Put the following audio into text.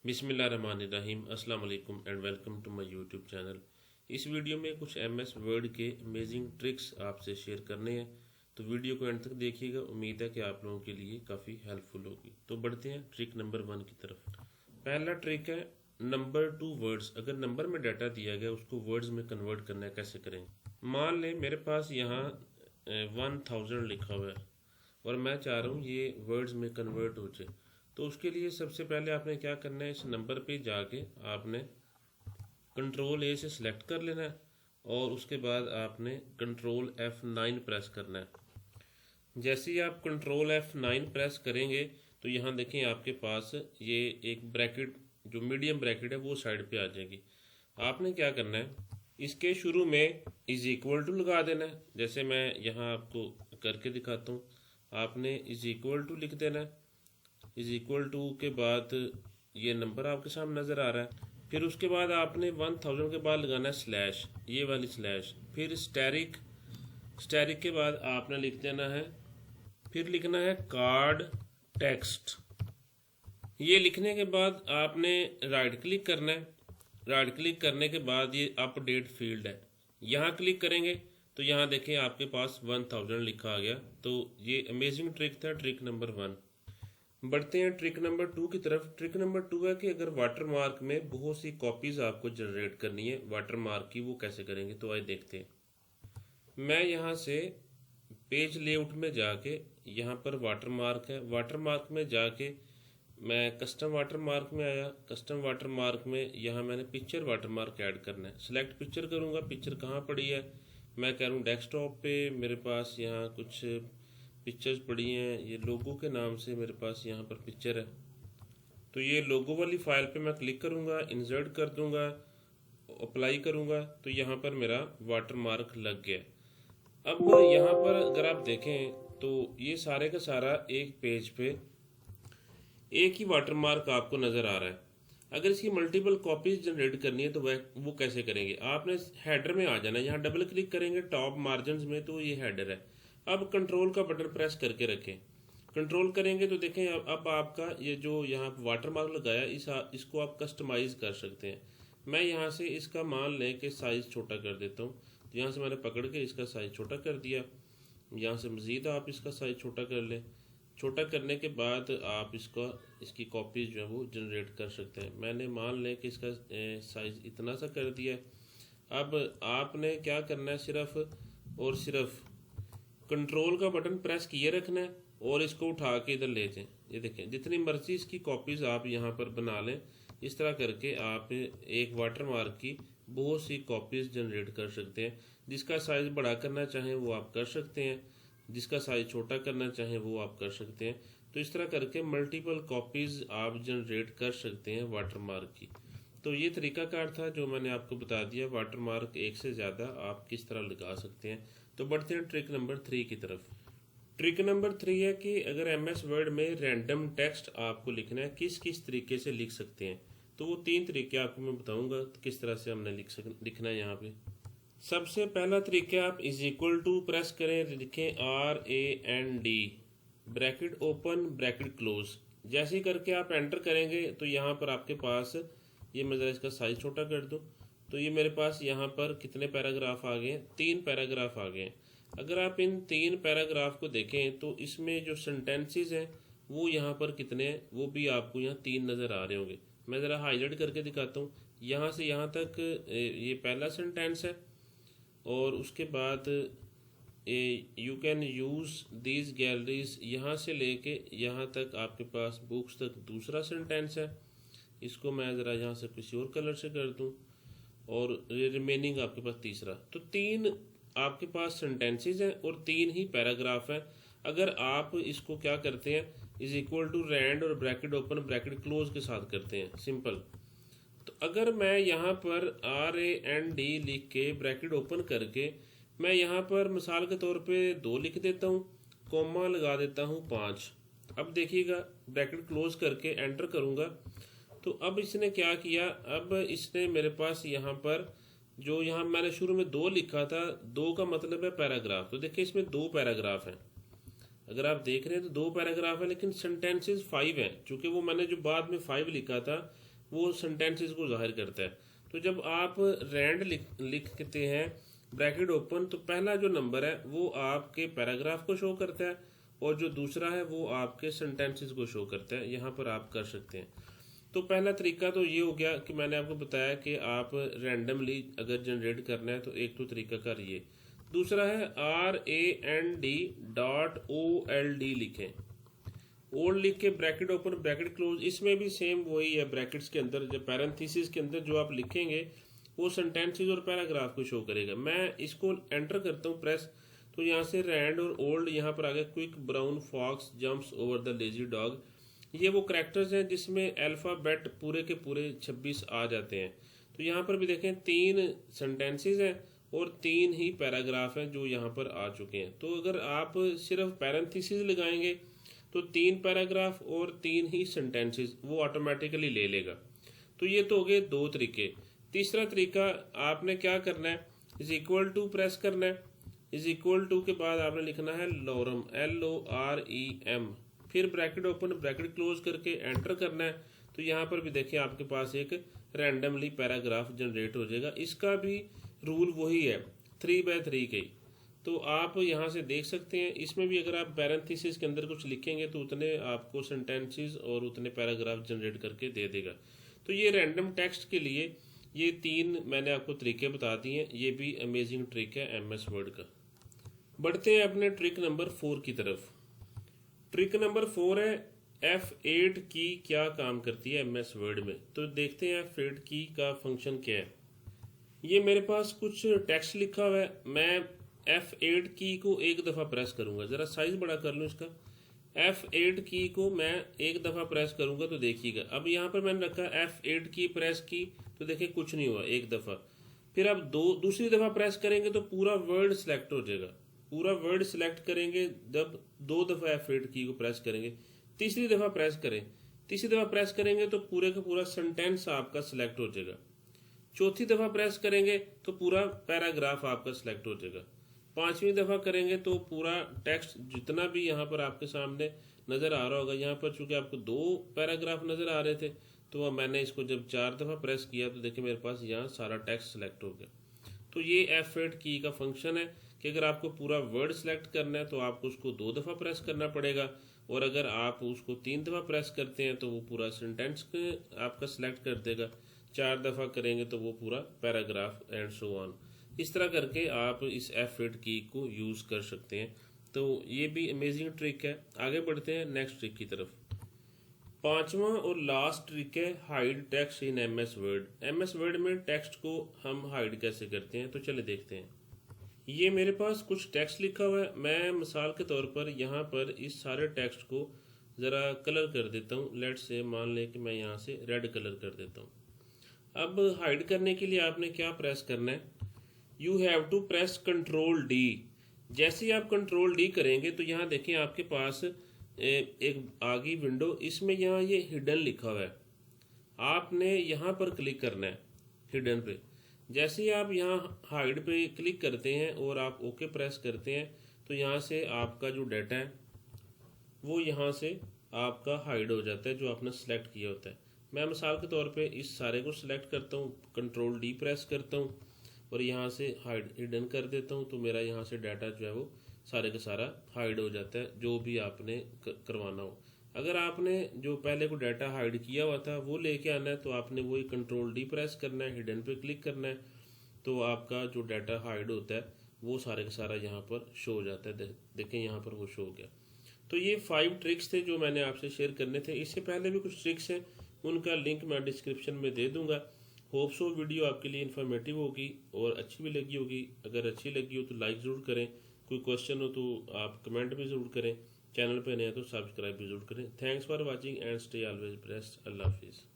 बिस्मिल्लाहिर्रहमानिर्रहीम अस्सलाम वालेकुम and welcome to my YouTube channel. इस वीडियो में कुछ एमएस वर्ड के अमेजिंग ट्रिक्स आपसे शेयर करने हैं, तो वीडियो को एंड तक देखिएगा। उम्मीद है कि आप लोगों के लिए काफ़ी हेल्पफुल होगी। तो बढ़ते हैं ट्रिक नंबर 1 की तरफ। पहला ट्रिक है नंबर टू वर्ड्स। अगर नंबर में डाटा दिया गया उसको वर्ड्स में कन्वर्ट करना है, कैसे करेंगे। मान लें मेरे पास यहाँ 1000 लिखा हुआ है और मैं चाह रहा हूँ ये वर्ड्स में कन्वर्ट हो जाए। तो उसके लिए सबसे पहले आपने क्या करना है, इस नंबर पे जाके आपने कंट्रोल ए से सिलेक्ट कर लेना है और उसके बाद आपने कंट्रोल F9 प्रेस करना है। जैसे ही आप कंट्रोल F9 प्रेस करेंगे तो यहाँ देखें आपके पास ये एक ब्रैकेट, जो मीडियम ब्रैकेट है वो साइड पे आ जाएगी। आपने क्या करना है, इसके शुरू में इज इक्वल टू लगा देना है। जैसे मैं यहाँ आपको करके दिखाता हूँ। आपने इज इक्वल टू लिख देना है। इज इक्वल टू के बाद ये नंबर आपके सामने नज़र आ रहा है। फिर उसके बाद आपने 1000 के बाद लगाना है स्लैश, ये वाली स्लैश। फिर स्टैरिक, स्टैरिक के बाद आपने लिख देना है, फिर लिखना है कार्ड टेक्स्ट। ये लिखने के बाद आपने राइट क्लिक करना है। राइट क्लिक करने के बाद ये अपडेट फील्ड है, यहाँ क्लिक करेंगे तो यहाँ देखें आपके पास 1000 लिखा आ गया। तो ये अमेजिंग ट्रिक था, ट्रिक नंबर 1। बढ़ते हैं ट्रिक नंबर 2 की तरफ। ट्रिक नंबर 2 है कि अगर वाटरमार्क में बहुत सी कॉपीज आपको जनरेट करनी है वाटरमार्क की, वो कैसे करेंगे। तो आइए देखते हैं। मैं यहाँ से पेज लेआउट में जाके, यहाँ पर वाटरमार्क है, वाटरमार्क में जाके मैं कस्टम वाटरमार्क में आया। कस्टम वाटरमार्क में यहाँ मैंने पिक्चर वाटरमार्क ऐड करना है। सिलेक्ट पिक्चर करूँगा। पिक्चर कहाँ पड़ी है, मैं कह रहा हूँ डेस्कटॉप पे। मेरे पास यहाँ कुछ पिक्चर्स पड़ी हैं, ये लोगो के नाम से मेरे पास यहाँ पर पिक्चर है। तो ये लोगो वाली फाइल पे मैं क्लिक करूँगा, इंसर्ट कर दूँगा, अप्लाई करूँगा, तो यहाँ पर मेरा वाटरमार्क लग गया। अब यहाँ पर अगर आप देखें तो ये सारे का सारा एक पेज पे एक ही वाटरमार्क आपको नज़र आ रहा है। अगर इसकी मल्टीपल कॉपीज जनरेट करनी है तो वो कैसे करेंगे। आपने हेडर में आ जाना है, यहाँ डबल क्लिक करेंगे टॉप मार्जिन में, तो ये हेडर है। अब कंट्रोल का बटन प्रेस करके रखें। कंट्रोल करेंगे तो देखें अब आपका ये जो यहाँ वाटरमार्क लगाया इसको आप कस्टमाइज कर सकते हैं। मैं यहाँ से इसका मान लें कि साइज़ छोटा कर देता हूँ। तो यहाँ से मैंने पकड़ के इसका साइज़ छोटा कर दिया। यहाँ से मज़ीद आप इसका साइज़ छोटा कर लें। छोटा करने के बाद आप इसकी कॉपीज जो है वो जनरेट कर सकते हैं। मैंने मान लें कि इसका साइज़ इतना सा कर दिया है। अब आपने क्या करना है, सिर्फ और सिर्फ कंट्रोल का बटन प्रेस किए रखना है और इसको उठा के इधर ले जाएं। ये देखें, जितनी मर्जी इसकी कॉपीज आप यहाँ पर बना लें। इस तरह करके आप एक वाटरमार्क की बहुत सी कॉपीज जनरेट कर सकते हैं। जिसका साइज़ बड़ा करना चाहें वो आप कर सकते हैं, जिसका साइज़ छोटा करना चाहें वो आप कर सकते हैं। तो इस तरह करके मल्टीपल कॉपीज़ आप जनरेट कर सकते हैं वाटरमार्क की। तो ये तरीकाकार था जो मैंने आपको बता दिया। वाटरमार्क एक से ज़्यादा आप किस तरह लगा सकते हैं। तो बढ़ते हैं ट्रिक नंबर 3 की तरफ। ट्रिक नंबर 3 है कि अगर एमएस वर्ड में रैंडम टेक्स्ट आपको लिखना है, किस किस तरीके से लिख सकते हैं। तो वो 3 तरीके आपको मैं बताऊंगा किस तरह से हमने लिखना है। यहाँ पे सबसे पहला तरीका, आप इज इक्वल टू प्रेस करें, लिखें RAND, bracket open bracket close. जैसे ही करके आप एंटर करेंगे तो यहाँ पर आपके पास ये, मैं ज़रा इसका साइज छोटा कर दूँ, तो ये मेरे पास यहाँ पर कितने पैराग्राफ आ गए हैं, 3 पैराग्राफ आ गए हैं। अगर आप इन 3 पैराग्राफ को देखें तो इसमें जो सेंटेंसेस हैं वो यहाँ पर कितने हैं, वो भी आपको यहाँ 3 नज़र आ रहे होंगे। मैं ज़रा हाईलाइट करके दिखाता हूँ। यहाँ से यहाँ तक ये पहला सेंटेंस है और उसके बाद you can use these galleries, यहाँ से लेके यहाँ तक आपके पास बुक्स तक दूसरा सेंटेंस है। इसको मैं ज़रा यहाँ से किसी और कलर से कर दूँ और रिमेनिंग आपके पास तीसरा। तो 3 आपके पास सेंटेंसेस हैं और 3 ही पैराग्राफ हैं। अगर आप इसको क्या करते हैं, इज इक्वल टू रैंड और ब्रैकेट ओपन ब्रैकेट क्लोज के साथ करते हैं, सिंपल। तो अगर मैं यहाँ पर RAND लिख के ब्रैकेट ओपन करके मैं यहाँ पर मिसाल के तौर पे 2 लिख देता हूँ, कॉमा लगा देता हूँ 5। अब देखिएगा ब्रैकेट क्लोज करके एंटर करूँगा तो अब इसने क्या किया, अब इसने मेरे पास यहाँ पर जो यहाँ मैंने शुरू में 2 लिखा था, 2 का मतलब है पैराग्राफ। तो देखिए इसमें 2 पैराग्राफ हैं। अगर आप देख रहे हैं तो 2 पैराग्राफ है लेकिन सेंटेंसेस 5 हैं। चूँकि वो मैंने जो बाद में 5 लिखा था वो सेंटेंसेस को जाहिर करता है। तो जब आप रैंड लिखते हैं ब्रैकेट ओपन, तो पहला जो नंबर है वो आपके पैराग्राफ को शो करता है और जो दूसरा है वो आपके सेंटेंसेस को शो करता है। यहाँ पर आप कर सकते हैं। तो पहला तरीका तो ये हो गया कि मैंने आपको बताया कि आप रैंडमली अगर जनरेट करना है तो एक तो तरीका कर ये। दूसरा है RAND.OLD लिखें। ओल्ड लिख के ब्रैकेट ओपन ब्रैकेट क्लोज, इसमें भी सेम वही है। ब्रैकेट्स के अंदर जब पैरेंथेसिस के अंदर जो आप लिखेंगे वो सेंटेंसेस और पैराग्राफ को शो करेगा। मैं इसको एंटर करता हूँ प्रेस, तो यहाँ से रैंड और ओल्ड यहाँ पर आ गया। Quick brown fox jumps over the lazy dog, ये वो करैक्टर्स हैं जिसमें अल्फ़ाबेट पूरे के पूरे 26 आ जाते हैं। तो यहाँ पर भी देखें 3 सेंटेंसेस हैं और 3 ही पैराग्राफ हैं जो यहाँ पर आ चुके हैं। तो अगर आप सिर्फ पैरेंथेसिस लगाएंगे तो 3 पैराग्राफ और 3 ही सेंटेंसेस वो ऑटोमेटिकली ले लेगा। तो ये तो हो गए 2 तरीके। तीसरा तरीका आपने क्या करना है, इज इक्वल टू प्रेस करना है। इज इक्वल टू के बाद आपने लिखना है लॉरम, LOREM, फिर ब्रैकेट ओपन ब्रैकेट क्लोज करके एंटर करना है। तो यहाँ पर भी देखिए आपके पास एक रैंडमली पैराग्राफ जनरेट हो जाएगा। इसका भी रूल वही है 3x3 के। तो आप यहाँ से देख सकते हैं, इसमें भी अगर आप पैरेंथेसिस के अंदर कुछ लिखेंगे तो उतने आपको सेंटेंसेस और उतने पैराग्राफ जनरेट करके दे देगा। तो ये रैंडम टेक्स्ट के लिए ये 3 मैंने आपको तरीके बता दिए हैं। ये भी अमेजिंग ट्रिक है MS वर्ड का। बढ़ते हैं अपने ट्रिक नंबर 4 की तरफ। ट्रिक नंबर 4 है F8 की क्या काम करती है MS वर्ड में। तो देखते हैं F8 की का फंक्शन क्या है। ये मेरे पास कुछ टेक्स्ट लिखा हुआ है, मैं F8 की को एक दफ़ा प्रेस करूंगा। ज़रा साइज बड़ा कर लूँ इसका। F8 की को मैं एक दफ़ा प्रेस करूंगा तो देखिएगा। अब यहाँ पर मैंने रखा F8 की प्रेस की, तो देखिए कुछ नहीं हुआ एक दफ़ा। फिर अब दूसरी दफ़ा प्रेस करेंगे तो पूरा वर्ड सिलेक्ट हो जाएगा। पूरा वर्ड सिलेक्ट करेंगे जब 2 दफ़ा F8 की को प्रेस करेंगे। तीसरी दफ़ा प्रेस करें, तीसरी दफ़ा प्रेस करेंगे तो पूरे का पूरा सेंटेंस आपका सिलेक्ट हो जाएगा। चौथी दफ़ा प्रेस करेंगे तो पूरा पैराग्राफ आपका सिलेक्ट हो जाएगा। 5वीं दफ़ा करेंगे तो पूरा टेक्स्ट जितना भी यहाँ पर आपके सामने नज़र आ रहा होगा, यहाँ पर चूंकि आपको 2 पैराग्राफ नज़र आ रहे थे तो मैंने इसको जब 4 दफ़ा प्रेस किया तो देखिए मेरे पास यहाँ सारा टेक्स्ट सेलेक्ट हो गया। तो ये F8 की का फंक्शन है कि अगर आपको पूरा वर्ड सेलेक्ट करना है तो आपको उसको 2 दफ़ा प्रेस करना पड़ेगा, और अगर आप उसको 3 दफ़ा प्रेस करते हैं तो वो पूरा सेंटेंस आपका सिलेक्ट कर देगा। 4 दफ़ा करेंगे तो वो पूरा पैराग्राफ एंड सो ऑन। इस तरह करके आप इस F8 की को यूज़ कर सकते हैं। तो ये भी अमेजिंग ट्रिक है। आगे बढ़ते हैं नेक्स्ट ट्रिक की तरफ। 5वां और लास्ट ट्रिक है hide text in MS word. MS word में टेक्स्ट को हम हाइड कैसे करते हैं, तो चले देखते हैं। ये मेरे पास कुछ टेक्स्ट लिखा हुआ है, मैं मिसाल के तौर पर यहाँ पर इस सारे टेक्स्ट को ज़रा कलर कर देता हूँ। लेट्स से मान लें कि मैं यहाँ से रेड कलर कर देता हूँ। अब हाइड करने के लिए आपने क्या प्रेस करना है, you have to press Ctrl+D। जैसे ही आप Ctrl+D करेंगे तो यहाँ देखें आपके पास एक आ गई विंडो, इसमें यहाँ ये हिडन लिखा हुआ है। आपने यहाँ पर क्लिक करना है हिडन पे। जैसे ही आप यहाँ हाइड पे क्लिक करते हैं और आप ओके प्रेस करते हैं तो यहाँ से आपका जो डाटा है वो यहाँ से आपका हाइड हो जाता है जो आपने सेलेक्ट किया होता है। मैं मिसाल के तौर पे इस सारे को सिलेक्ट करता हूँ, Ctrl+D प्रेस करता हूँ और यहाँ से हाइड हिडन कर देता हूँ, तो मेरा यहाँ से डाटा जो है वो सारे का सारा हाइड हो जाता है जो भी आपने करवाना हो। अगर आपने जो पहले को डाटा हाइड किया हुआ था वो लेके आना है तो आपने वही Ctrl+D प्रेस करना है, हिडन पे क्लिक करना है, तो आपका जो डाटा हाइड होता है वो सारे का सारा यहाँ पर शो हो जाता है। देखें यहाँ पर वो शो हो गया। तो ये 5 ट्रिक्स थे जो मैंने आपसे शेयर करने थे। इससे पहले भी कुछ ट्रिक्स हैं, उनका लिंक मैं डिस्क्रिप्शन में दे दूंगा। होप सो वीडियो आपके लिए इन्फॉर्मेटिव होगी और अच्छी भी लगी होगी। अगर अच्छी लगी हो तो लाइक ज़रूर करें, कोई क्वेश्चन हो तो आप कमेंट भी ज़रूर करें, चैनल पे नए हैं तो सब्सक्राइब भी ज़रूर करें। Thanks for watching and stay always blessed. अल्लाह हाफिज़।